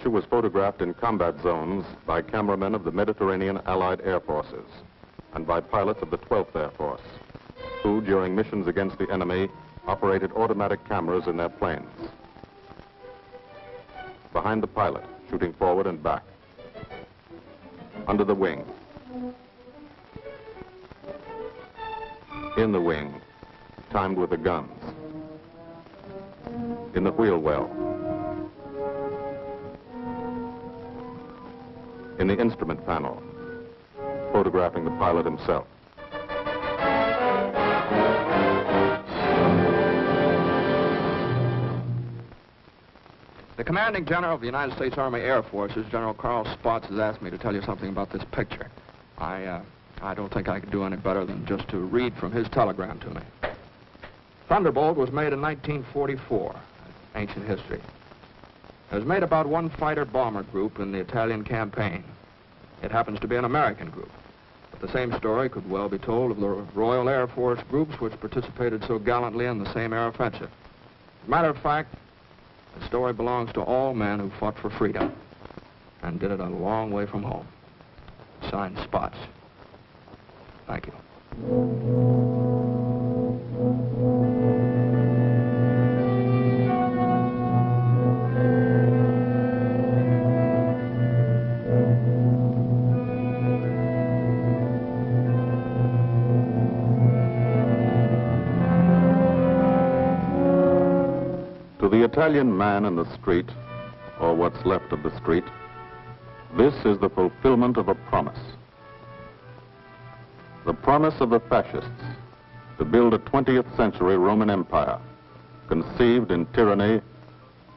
picture was photographed in combat zones by cameramen of the Mediterranean Allied Air Forces and by pilots of the 12th Air Force, who, during missions against the enemy, operated automatic cameras in their planes. Behind the pilot, shooting forward and back. Under the wing. In the wing, timed with the guns. In the wheel well. In the instrument panel, photographing the pilot himself. The commanding general of the United States Army Air Forces, General Carl Spaatz, has asked me to tell you something about this picture. I don't think I could do any better than just to read from his telegram to me. Thunderbolt was made in 1944, ancient history. It was made about one fighter-bomber group in the Italian campaign. It happens to be an American group. But the same story could well be told of the Royal Air Force groups which participated so gallantly in the same air offensive. As a matter of fact, the story belongs to all men who fought for freedom and did it a long way from home. Signed, Spaatz. Thank you. To the Italian man in the street, or what's left of the street, this is the fulfillment of a promise. The promise of the fascists to build a 20th century Roman Empire, conceived in tyranny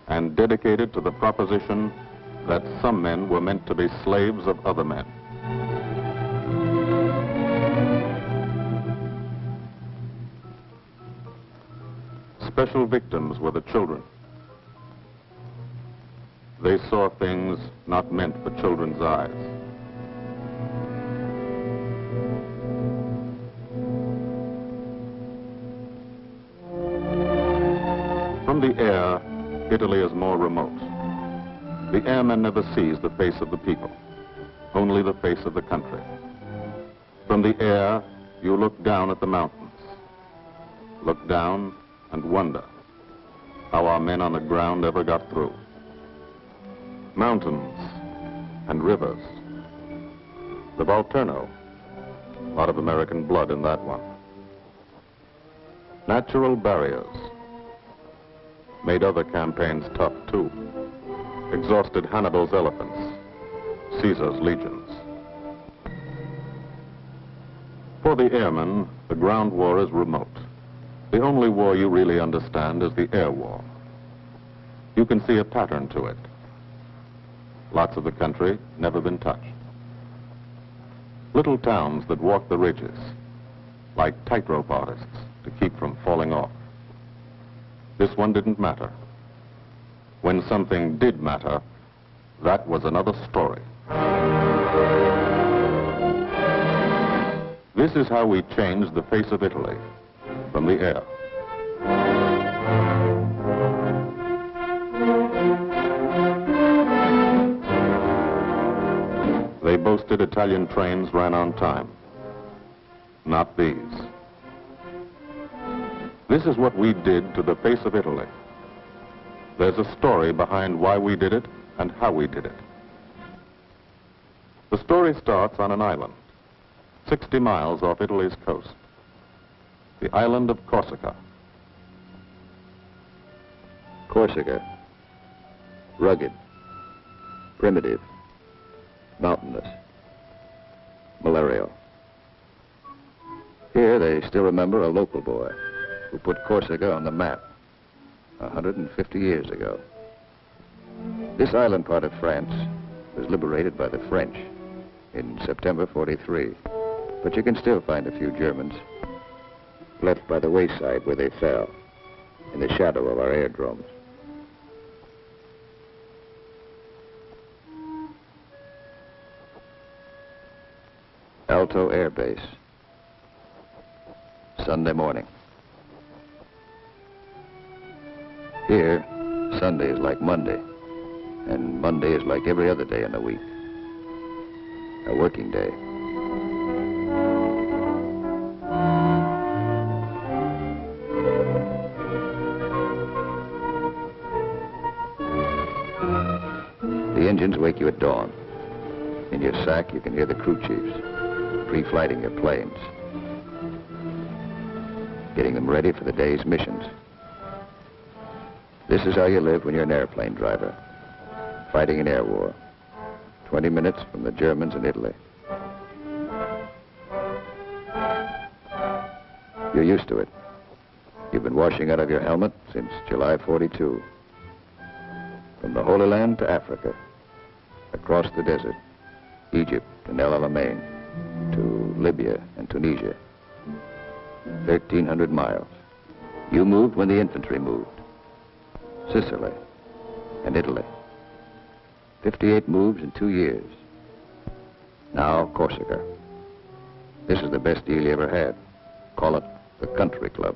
and dedicated to the proposition that some men were meant to be slaves of other men. Special victims were the children. They saw things not meant for children's eyes. From the air, Italy is more remote. The airman never sees the face of the people, only the face of the country. From the air, you look down at the mountains. Look down and wonder how our men on the ground ever got through. Mountains and rivers. The Volturno, a lot of American blood in that one. Natural barriers made other campaigns tough too. Exhausted Hannibal's elephants, Caesar's legions. For the airmen, the ground war is remote. The only war you really understand is the air war. You can see a pattern to it. Lots of the country never been touched. Little towns that walk the ridges, like tightrope artists to keep from falling off. This one didn't matter. When something did matter, that was another story. This is how we changed the face of Italy from the air. They boasted Italian trains ran on time. Not these. This is what we did to the face of Italy. There's a story behind why we did it and how we did it. The story starts on an island, 60 miles off Italy's coast. The island of Corsica. Corsica. Rugged. Primitive. Mountainous. Malarial. Here they still remember a local boy who put Corsica on the map 150 years ago. This island part of France was liberated by the French in September '43, but you can still find a few Germans left by the wayside where they fell, in the shadow of our aerodromes. Alto Air Base. Sunday morning. Here, Sunday is like Monday. And Monday is like every other day in the week. A working day. The engines wake you at dawn. In your sack, you can hear the crew chiefs pre-flighting your planes, getting them ready for the day's missions. This is how you live when you're an airplane driver, fighting an air war, 20 minutes from the Germans in Italy. You're used to it. You've been washing out of your helmet since July 42. From the Holy Land to Africa, across the desert, Egypt and El Alamein, to Libya and Tunisia. 1,300 miles. You moved when the infantry moved. Sicily and Italy. 58 moves in 2 years. Now Corsica. This is the best deal you ever had. Call it the country club.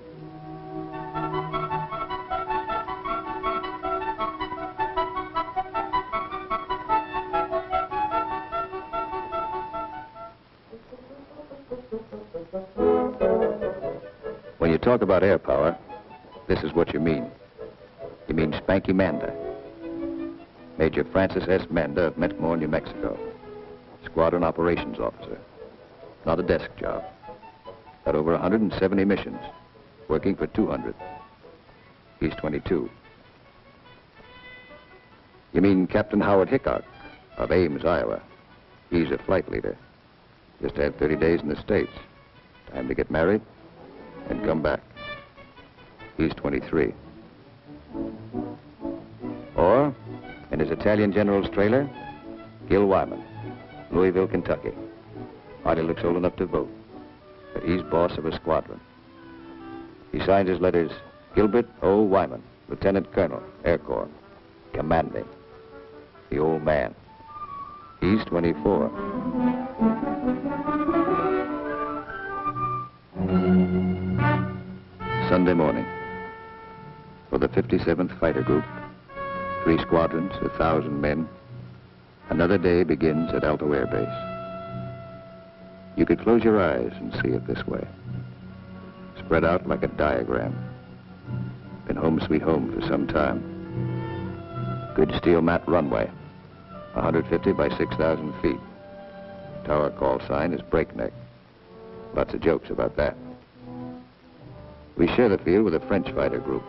When you talk about air power, this is what you mean. You mean Spanky Manda. Major Francis S. Manda of Mentmore, New Mexico. Squadron operations officer. Not a desk job. Got over 170 missions, working for 200. He's 22. You mean Captain Howard Hickok of Ames, Iowa. He's a flight leader. Just had 30 days in the States. Time to get married and come back. He's 23. Or, in his Italian general's trailer, Gil Wyman, Louisville, Kentucky. Hardly looks old enough to vote, but he's boss of a squadron. He signs his letters, Gilbert O. Wyman, Lieutenant Colonel, Air Corps, commanding. The old man. He's 24. Sunday morning. For the 57th Fighter Group, 3 squadrons, 1,000 men, another day begins at Alto Air Base. You could close your eyes and see it this way. Spread out like a diagram. Been home sweet home for some time. Good steel mat runway, 150 by 6,000 feet. Tower call sign is Breakneck. Lots of jokes about that. We share the field with a French fighter group.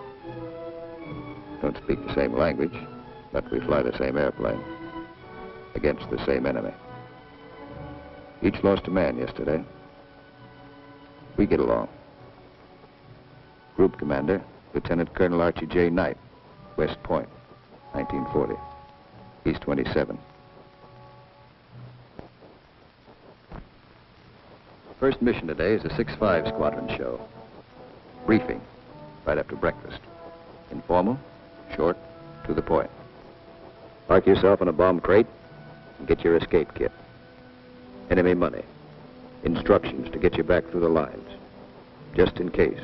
Don't speak the same language, but we fly the same airplane against the same enemy. Each lost a man yesterday. We get along. Group commander, Lieutenant Colonel Archie J. Knight, West Point, 1940. He's 27. First mission today is a 6-5 squadron show. Briefing, right after breakfast. Informal, short, to the point. Park yourself in a bomb crate and get your escape kit. Enemy money. Instructions to get you back through the lines, just in case.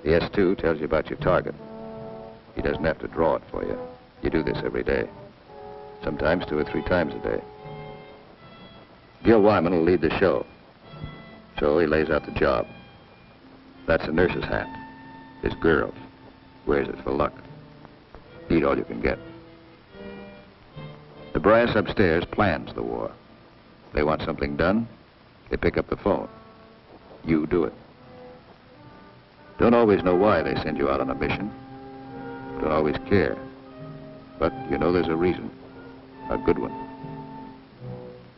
The S2 tells you about your target. He doesn't have to draw it for you. You do this every day. Sometimes 2 or 3 times a day. Gil Wyman will lead the show. So he lays out the job. That's a nurse's hat. His girls. Wears it for luck. Eat all you can get. The brass upstairs plans the war. They want something done, they pick up the phone. You do it. Don't always know why they send you out on a mission. Don't always care. But you know there's a reason. A good one.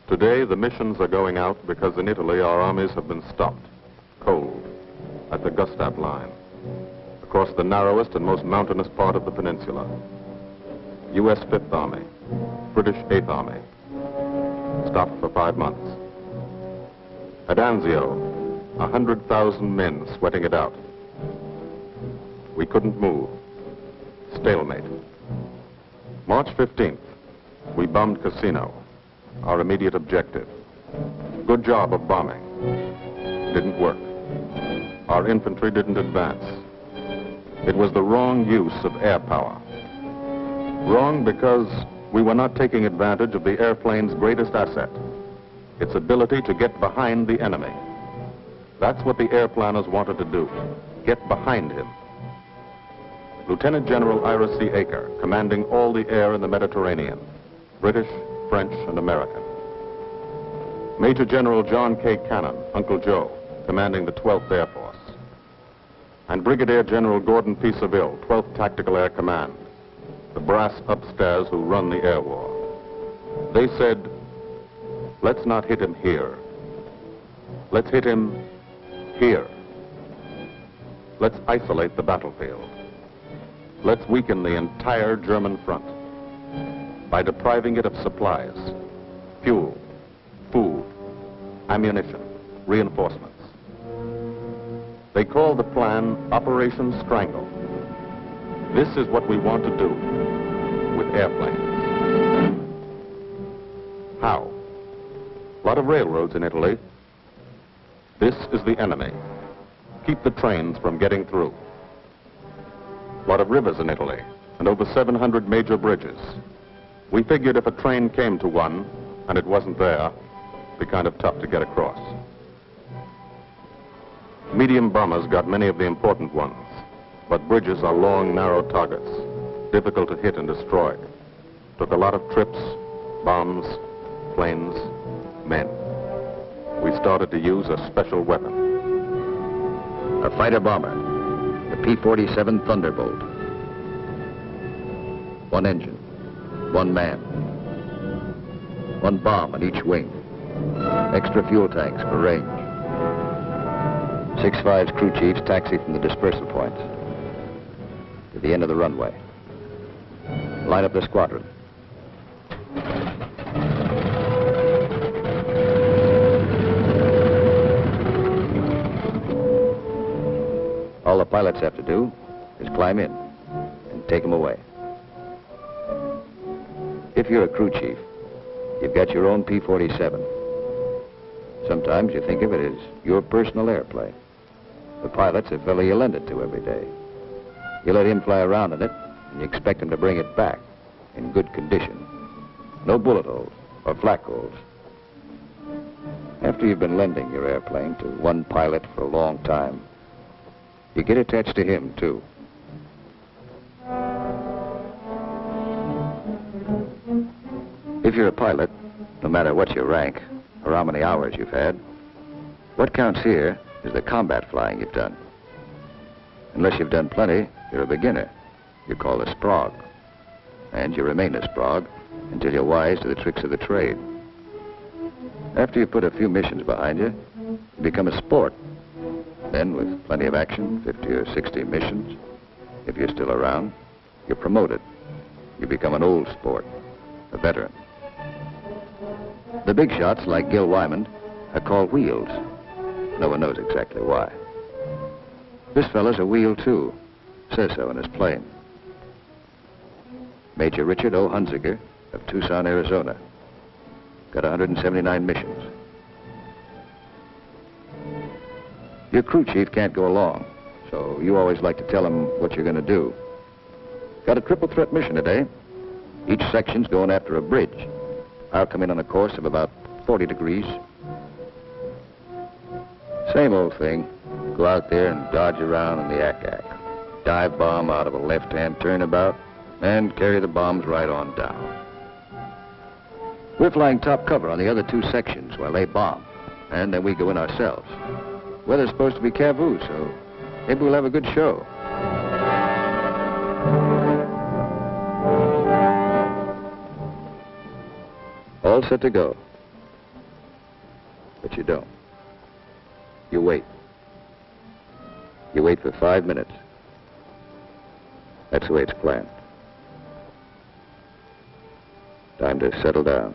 Today, the missions are going out because in Italy our armies have been stopped, cold, at the Gustav line, across the narrowest and most mountainous part of the peninsula. U.S. 5th Army, British 8th Army, stopped for 5 months. At Anzio, 100,000 men sweating it out. We couldn't move. Stalemate. March 15th, we bombed Cassino, our immediate objective. Good job of bombing. Didn't work. Our infantry didn't advance. It was the wrong use of air power. Wrong because we were not taking advantage of the airplane's greatest asset, its ability to get behind the enemy. That's what the airplanners wanted to do, get behind him. Lieutenant General Ira C. Aker, commanding all the air in the Mediterranean, British, French, and American. Major General John K. Cannon, Uncle Joe, commanding the 12th Air Force. And Brigadier General Gordon P. Seville, 12th Tactical Air Command, the brass upstairs who run the air war. They said, let's not hit him here. Let's hit him here. Let's isolate the battlefield. Let's weaken the entire German front by depriving it of supplies, fuel, food, ammunition, reinforcements. They call the plan Operation Strangle. This is what we want to do with airplanes. How? A lot of railroads in Italy. This is the enemy. Keep the trains from getting through. A lot of rivers in Italy, and over 700 major bridges. We figured if a train came to one, and it wasn't there, it'd be kind of tough to get across. Medium bombers got many of the important ones, but bridges are long, narrow targets, difficult to hit and destroy. Took a lot of trips, bombs, planes, men. We started to use a special weapon. A fighter bomber, the P-47 Thunderbolt. One engine, one man, one bomb on each wing, extra fuel tanks for range. 6-5's crew chiefs taxi from the dispersal points to the end of the runway. Line up the squadron. All the pilots have to do is climb in and take them away. If you're a crew chief, you've got your own P-47. Sometimes you think of it as your personal airplane. The pilot's a fellow you lend it to every day. You let him fly around in it, and you expect him to bring it back in good condition. No bullet holes or flak holes. After you've been lending your airplane to one pilot for a long time, you get attached to him, too. If you're a pilot, no matter what your rank or how many hours you've had, what counts here is the combat flying you've done. Unless you've done plenty, you're a beginner. You're called a sprog. And you remain a sprog until you're wise to the tricks of the trade. After you put a few missions behind you, you become a sport. Then, with plenty of action, 50 or 60 missions, if you're still around, you're promoted. You become an old sport, a veteran. The big shots, like Gil Wyman, are called wheels. No one knows exactly why. This fella's a wheel, too. Says so in his plane. Major Richard O. Hunziker of Tucson, Arizona. Got 179 missions. Your crew chief can't go along, so you always like to tell him what you're going to do. Got a triple threat mission today. Each section's going after a bridge. I'll come in on a course of about 40 degrees. Same old thing. Go out there and dodge around in the ack-ack. Dive bomb out of a left-hand turnabout and carry the bombs right on down. We're flying top cover on the other two sections while they bomb, and then we go in ourselves. Weather's supposed to be Cavoo, so maybe we'll have a good show. All set to go. But you don't. You wait. You wait for 5 minutes. That's the way it's planned. Time to settle down.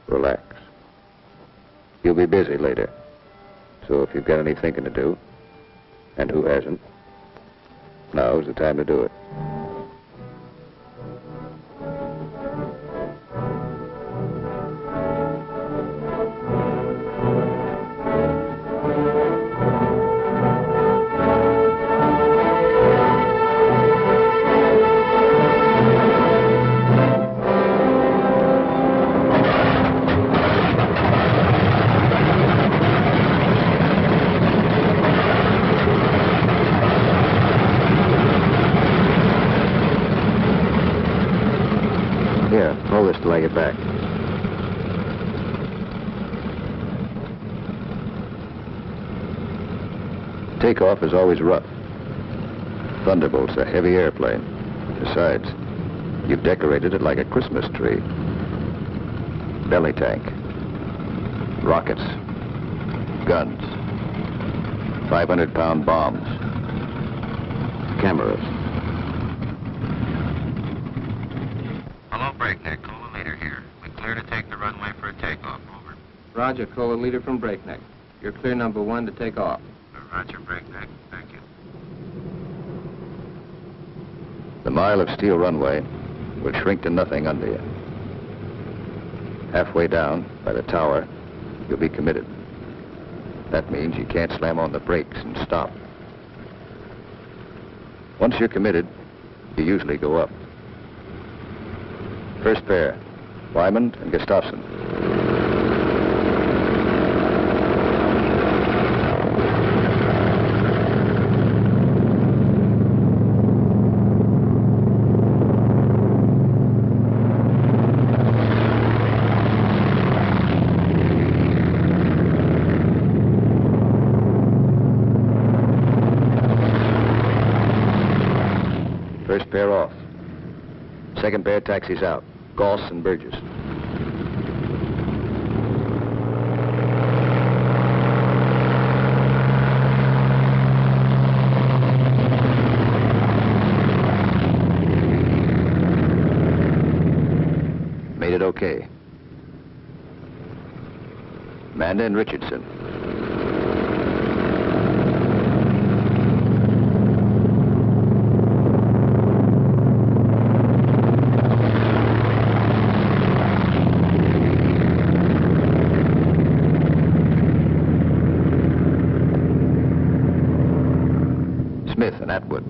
Relax. You'll be busy later. So if you've got any thinking to do, and who hasn't, now's the time to do it. flag it back. Takeoff is always rough. Thunderbolt's a heavy airplane. Besides, you've decorated it like a Christmas tree. Belly tank, rockets, guns, 500-pound bombs, cameras. Hello, Breakneck. Cola leader here. We clear to take the runway for a takeoff. Over. Roger, Cola leader from Breakneck. You're clear number 1 to take off. Roger, Breakneck. Thank you. The mile of steel runway will shrink to nothing under you. Halfway down, by the tower, you'll be committed. That means you can't slam on the brakes and stop. Once you're committed, you usually go up. First pair, Wyman and Gustafson. First pair off. Second pair taxis out. Goss and Bridges. Made it okay. Manda and Richardson. Smith and Atwood.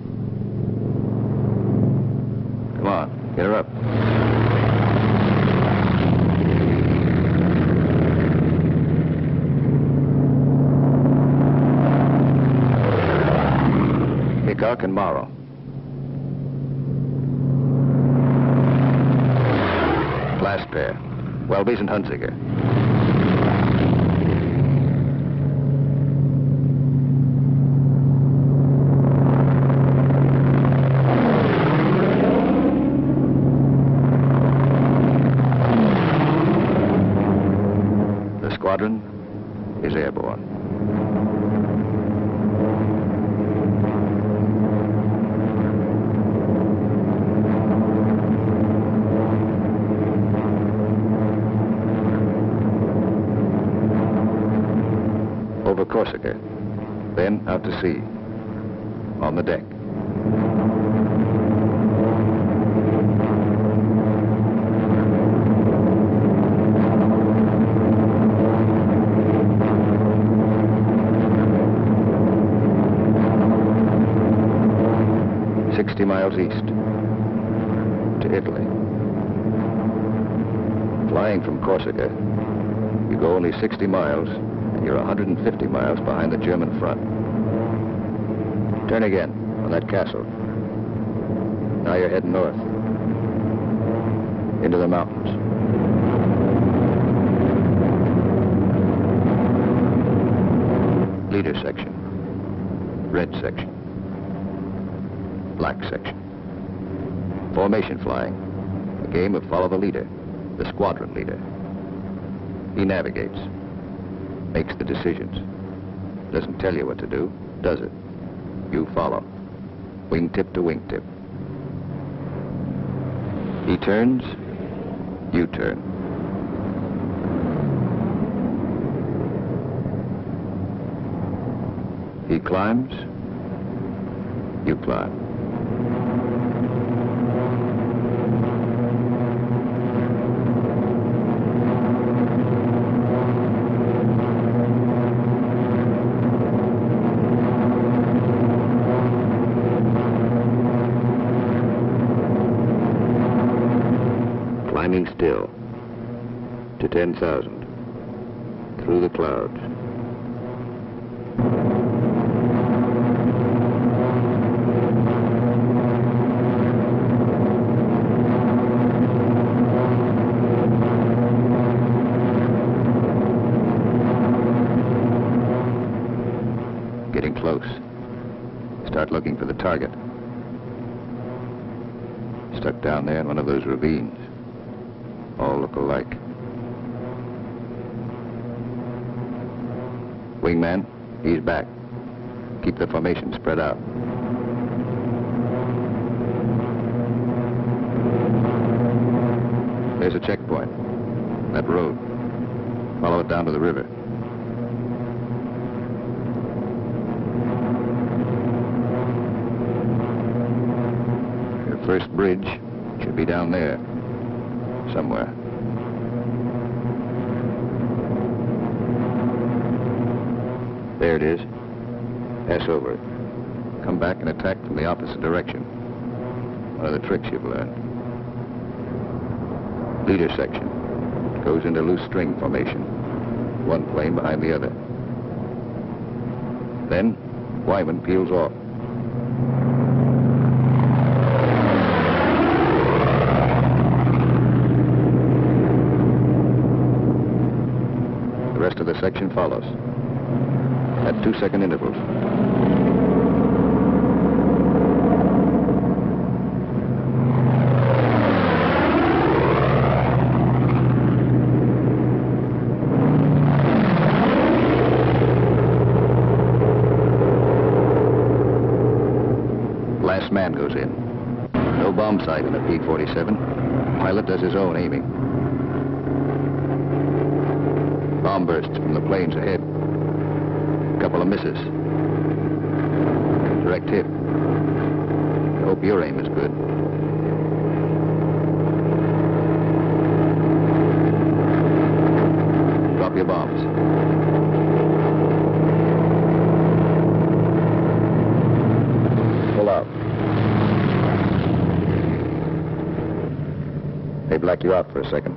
Come on, get her up. Hickok and Morrow. Last pair, Welby's and Hunziker. The squadron is airborne. Over Corsica, then out to sea, on the deck. Miles east to Italy. Flying from Corsica, you go only 60 miles and you're 150 miles behind the German front. Turn again on that castle. Now you're heading north into the mountains. Leader section, red section, black section. Formation flying, a game of follow the leader, the squadron leader. He navigates, makes the decisions. Doesn't tell you what to do, does it? You follow, wingtip to wingtip. He turns, you turn. He climbs, you climb. Climbing still to 10,000 through the clouds. close. Start looking for the target. Stuck down there in one of those ravines. All look alike. Wingman, he's back. Keep the formation spread out. There's a checkpoint. That road. Follow it down to the river. Your first bridge should be down there. Somewhere. There it is. Pass over it. Come back and attack from the opposite direction. One of the tricks you've learned. Leader section. Goes into loose string formation. One plane behind the other. Then, Wyman peels off. The rest of the section follows. At 2-second intervals. Last man goes in. No bomb sight in the P-47. Pilot does his own aiming. Bomb bursts from the planes ahead. Couple of misses. Direct hit. I hope your aim is good. Drop your bombs. Pull out. They black you out for a second.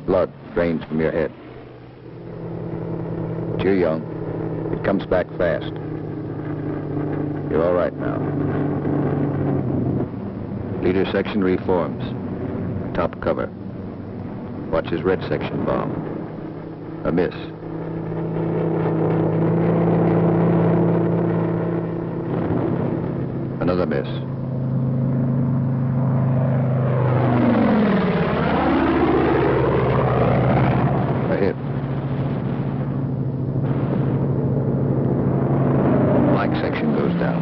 Blood drains from your head. But you're young. It comes back fast. You're all right now. Leader section reforms. Top cover. Watch his red section bomb. A miss. Another miss. A hit. Section goes down.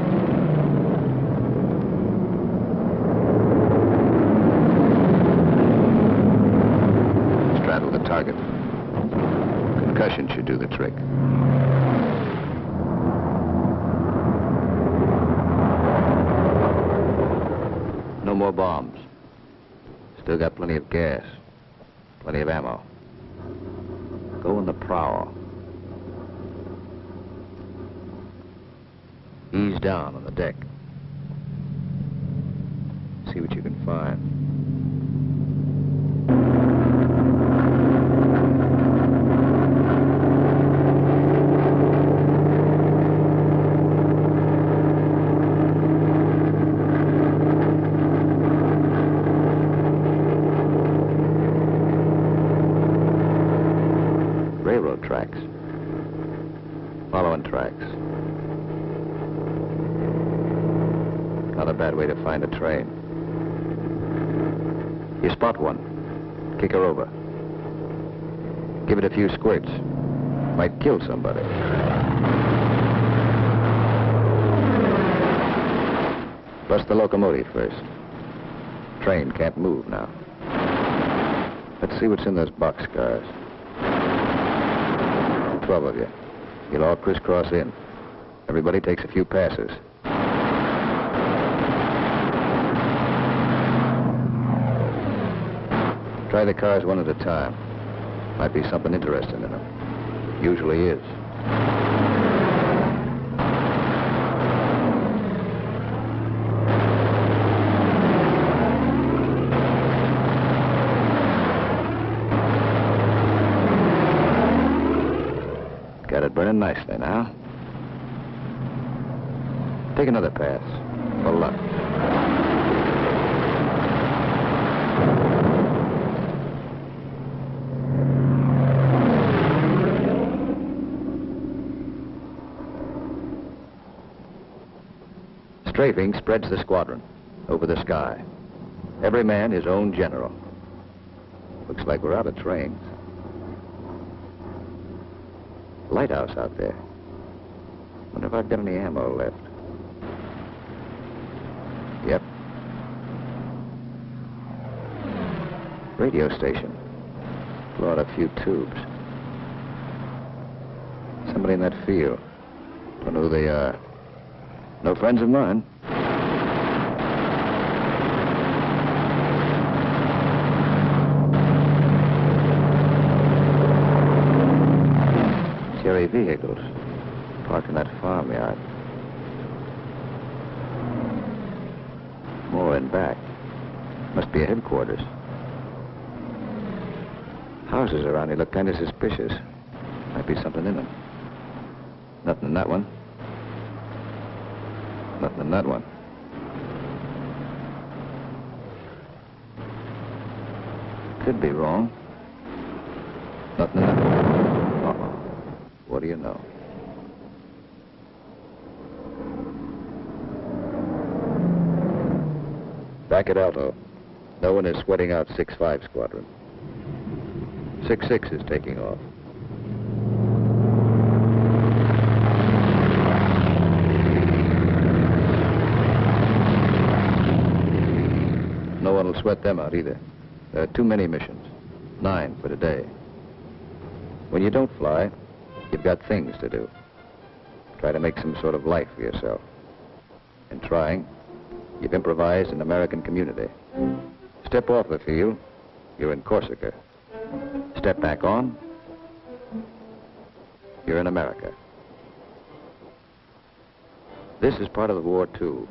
Straddle the target. Concussion should do the trick. No more bombs. Still got plenty of gas. Plenty of ammo. Go in the prowl. Ease down on the deck. See what you can find. Railroad tracks. Following tracks. Not a bad way to find a train. You spot one. Kick her over. Give it a few squirts. Might kill somebody. Bust the locomotive first. Train can't move now. Let's see what's in those boxcars. 12 of you. You'll all crisscross in. Everybody takes a few passes. Try the cars one at a time. Might be something interesting in them. Usually is. Got it burning nicely now. Take another pass. For luck. Strafing spreads the squadron over the sky. Every man his own general. Looks like we're out of trains. Lighthouse out there. Wonder if I've got any ammo left. Yep. Radio station. Blow out a few tubes. Somebody in that field. Don't know who they are. No friends of mine. Cherry vehicles parked in that farmyard. More in back. Must be a headquarters. Houses around here look kind of suspicious. Might be something in them. Nothing in that one. Nothing in that one. Could be wrong. Nothing in that one. Uh-oh. What do you know? Back at Alto. No one is sweating out 6-5 squadron. 6-6 is taking off. No one will sweat them out either. There are too many missions. 9 for today. When you don't fly, you've got things to do. Try to make some sort of life for yourself. In trying, you've improvised an American community. Step off the field, you're in Corsica. Step back on, you're in America. This is part of the war, too.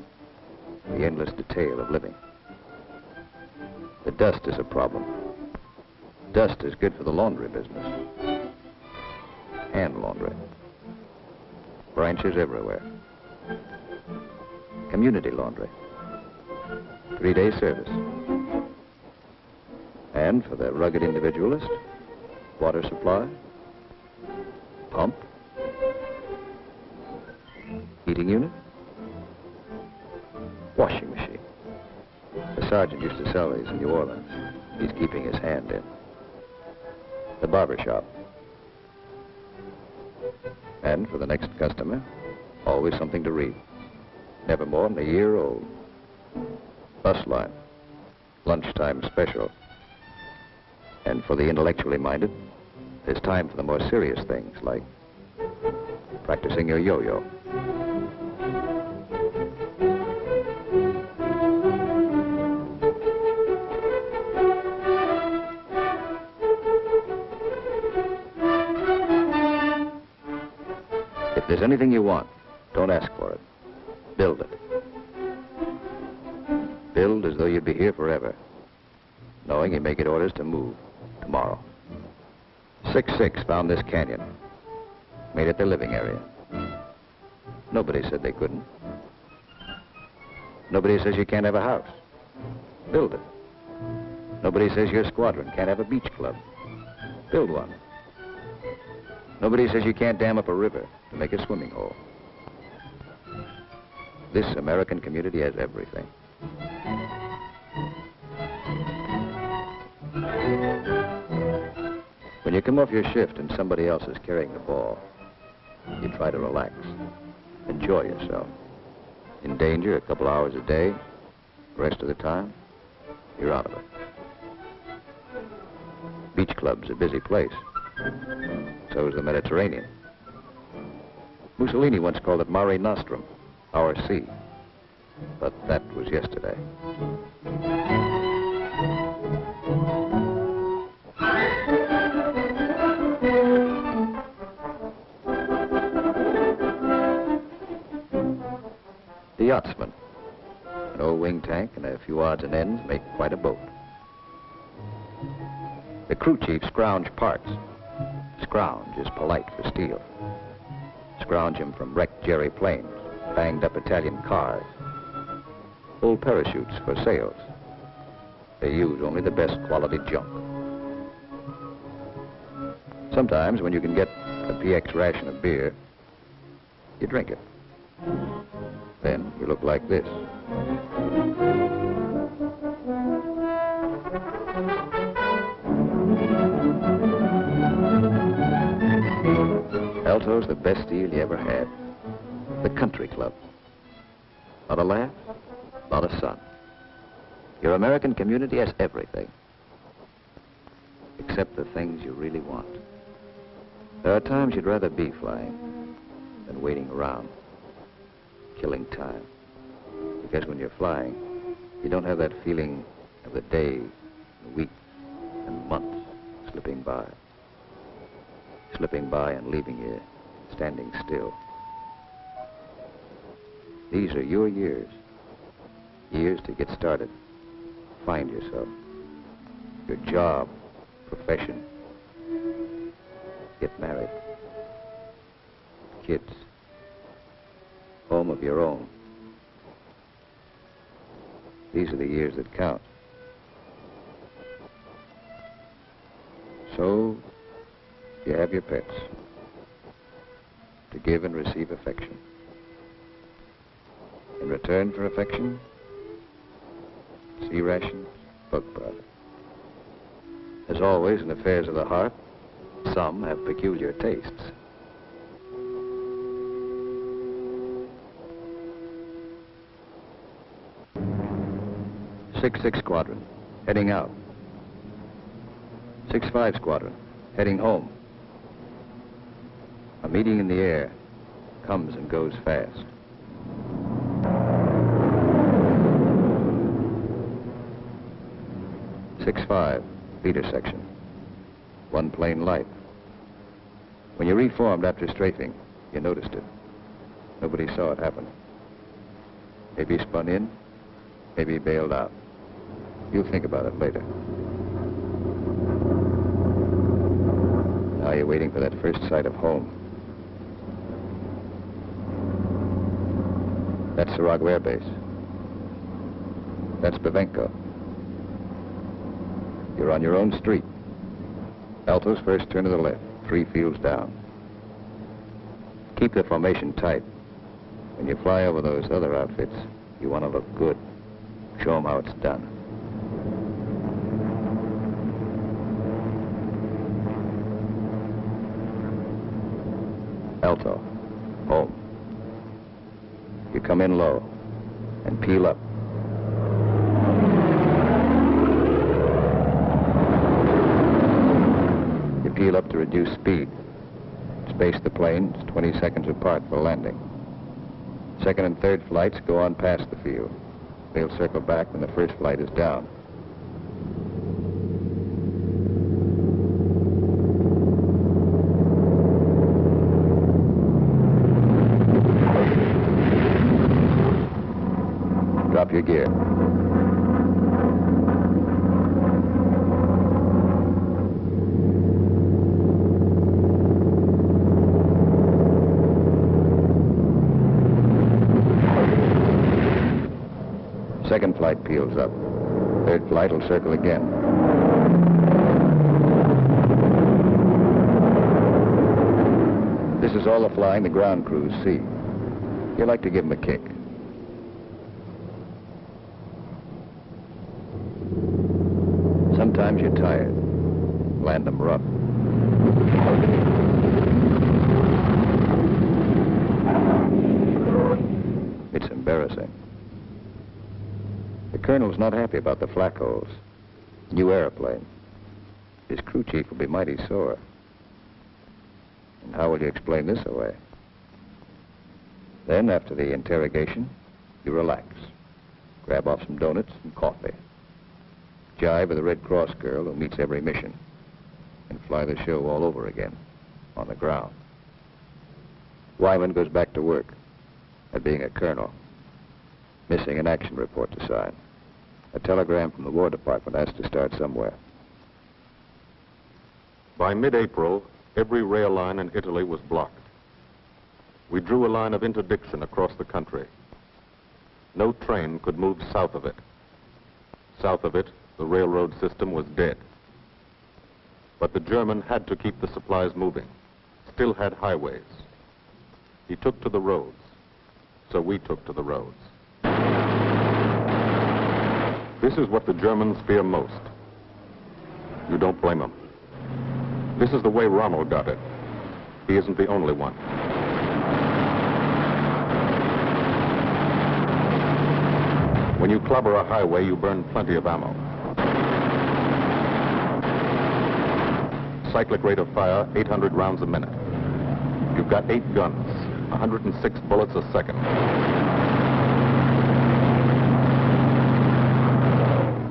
The endless detail of living. The dust is a problem. Dust is good for the laundry business. Hand laundry. Branches everywhere. Community laundry. 3-day service. And for the rugged individualist, water supply, pump, heating unit, washing machine. The sergeant used to sell these in New Orleans. He's keeping his hand in. The barber shop. And for the next customer, always something to read. Never more than a year old. Bus line. Lunchtime special. And for the intellectually minded, there's time for the more serious things, like practicing your yo-yo. If there's anything you want, don't ask for it. Build it. Build as though you'd be here forever, knowing you may get orders to move tomorrow. 6-6 found this canyon. Made it their living area. Nobody said they couldn't. Nobody says you can't have a house. Build it. Nobody says your squadron can't have a beach club. Build one. Nobody says you can't dam up a river to make a swimming hole. This American community has everything. When you come off your shift and somebody else is carrying the ball, you try to relax, enjoy yourself. In danger a couple hours a day, the rest of the time, you're out of it. Beach club's a busy place. So is the Mediterranean. Mussolini once called it Mare Nostrum, our sea. But that was yesterday. The yachtsman. An old wing tank and a few odds and ends make quite a boat. The crew chief scrounge parts. Scrounge is polite for steel. Scrounge him from wrecked Jerry planes, banged up Italian cars, old parachutes for sails. They use only the best quality junk. Sometimes when you can get a PX ration of beer, you drink it. Then you look like this. Alto's the best deal you ever had. The country club. Not a laugh, not a sun. Your American community has everything. Except the things you really want. There are times you'd rather be flying than waiting around, killing time. Because when you're flying, you don't have that feeling of the day, the week, and months slipping by. Slipping by and leaving you standing still. These are your years. Years to get started. Find yourself. Your job, profession. Get married. Kids. Home of your own. These are the years that count. So, you have your pets. To give and receive affection. In return for affection, sea rations, bug product. As always in affairs of the heart, some have peculiar tastes. Six Squadron, heading out. 6-5 Squadron, heading home. A meeting in the air comes and goes fast. 6-5, leader section. One plane light. When you reformed after strafing, you noticed it. Nobody saw it happen. Maybe spun in, maybe bailed out. You'll think about it later. Now you're waiting for that first sight of home. That's Sarago Air Base. That's Bavenko. You're on your own street. Alto's first turn to the left, 3 fields down. Keep the formation tight. When you fly over those other outfits, you want to look good. Show them how it's done. Alto, home. You come in low and peel up. You peel up to reduce speed. Space the planes 20 seconds apart for landing. Second and third flights go on past the field. They'll circle back when the first flight is down. Drop your gear. Second flight peels up. Third flight will circle again. This is all the flying the ground crews see. You like to give them a kick. Sometimes you're tired. Land them rough. It's embarrassing. The colonel's not happy about the flak holes. New airplane. His crew chief will be mighty sore. And how will you explain this away? Then, after the interrogation, you relax. Grab off some donuts and coffee. Jive with a Red Cross girl who meets every mission. And fly the show all over again, on the ground. Wyman goes back to work at being a colonel. Missing an action report to sign. A telegram from the War Department has to start somewhere. By mid-April, every rail line in Italy was blocked. We drew a line of interdiction across the country. No train could move south of it. South of it, the railroad system was dead. But the German had to keep the supplies moving, still had highways. He took to the roads, so we took to the roads. This is what the Germans fear most. You don't blame them. This is the way Rommel got it. He isn't the only one. When you clobber a highway, you burn plenty of ammo. Cyclic rate of fire, 800 rounds a minute. You've got 8 guns, 106 bullets a second.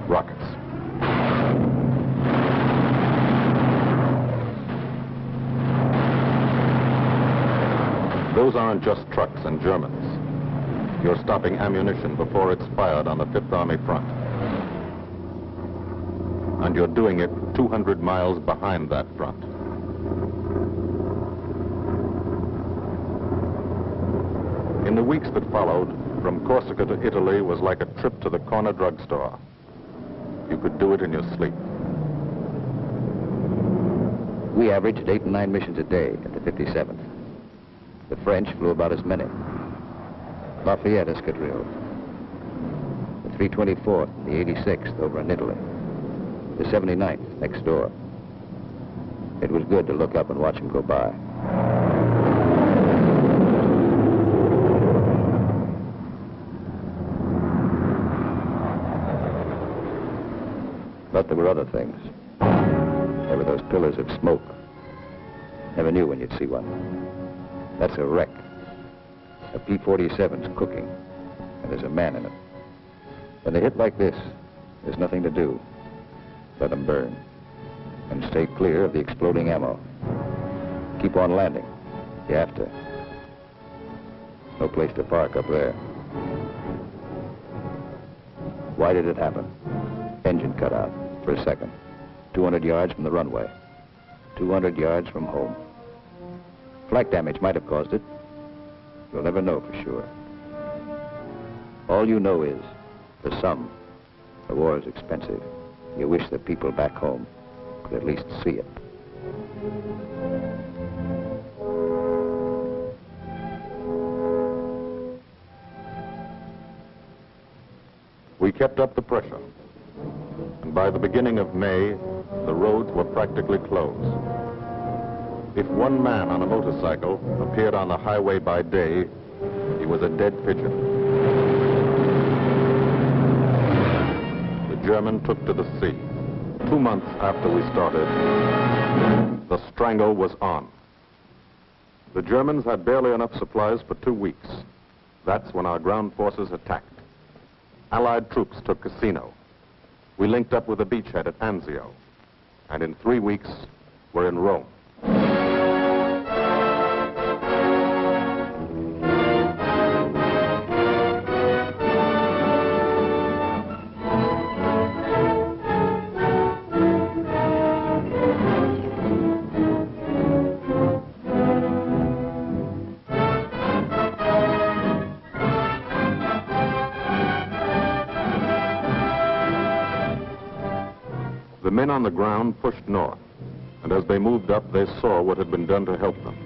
Rockets. Those aren't just trucks and Germans. You're stopping ammunition before it's fired on the Fifth Army front. And you're doing it 200 miles behind that front. In the weeks that followed, from Corsica to Italy was like a trip to the corner drugstore. You could do it in your sleep. We averaged 8 and 9 missions a day at the 57th. The French flew about as many. Lafayette Escadrille, the 324th, the 86th over in Italy, the 79th next door. It was good to look up and watch them go by. But there were other things. There were those pillars of smoke. Never knew when you'd see one. That's a wreck. A P-47's cooking, and there's a man in it. When they hit like this, there's nothing to do. Let them burn, and stay clear of the exploding ammo. Keep on landing. You have to. No place to park up there. Why did it happen? Engine cut out for a second. 200 yards from the runway. 200 yards from home. Flak damage might have caused it. You'll never know for sure. All you know is, for some, the war is expensive. You wish the people back home could at least see it. We kept up the pressure. And by the beginning of May, the roads were practically closed. If one man on a motorcycle appeared on the highway by day, he was a dead pigeon. The German took to the sea. 2 months after we started, the strangle was on. The Germans had barely enough supplies for 2 weeks. That's when our ground forces attacked. Allied troops took Cassino. We linked up with a beachhead at Anzio. And in 3 weeks, we're in Rome. The men on the ground pushed north, and as they moved up, they saw what had been done to help them.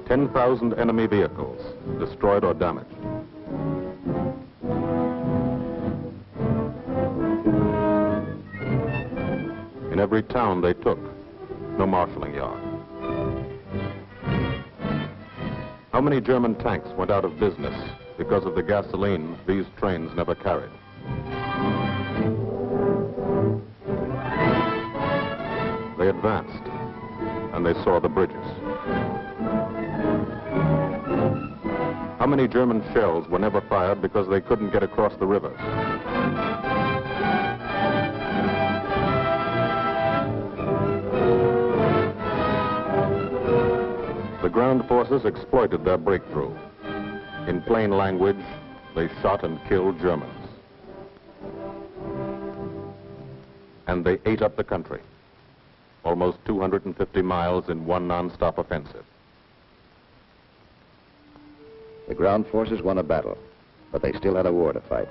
10,000 enemy vehicles, destroyed or damaged. In every town they took, no marshalling yard. How many German tanks went out of business because of the gasoline these trains never carried? They advanced, and they saw the bridges. How many German shells were never fired because they couldn't get across the rivers? The ground forces exploited their breakthrough. In plain language, they shot and killed Germans. And they ate up the country. Almost 250 miles in one non-stop offensive. The ground forces won a battle, but they still had a war to fight,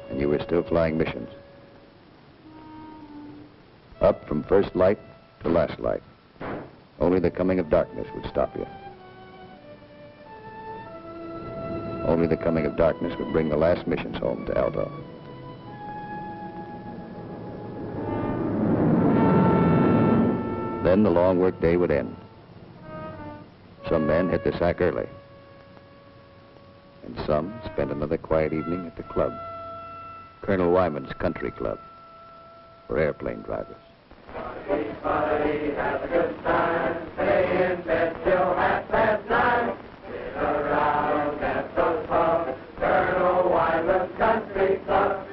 and you were still flying missions. Up from first light to last light. Only the coming of darkness would stop you. Only the coming of darkness would bring the last missions home to Aldo. Then the long work day would end. Some men hit the sack early. And some spent another quiet evening at the club. Colonel Wyman's Country Club for airplane drivers. Everybody have a good time. Stay in bed till 9:30. Sit around at the pub. Colonel Wyman's Country Club.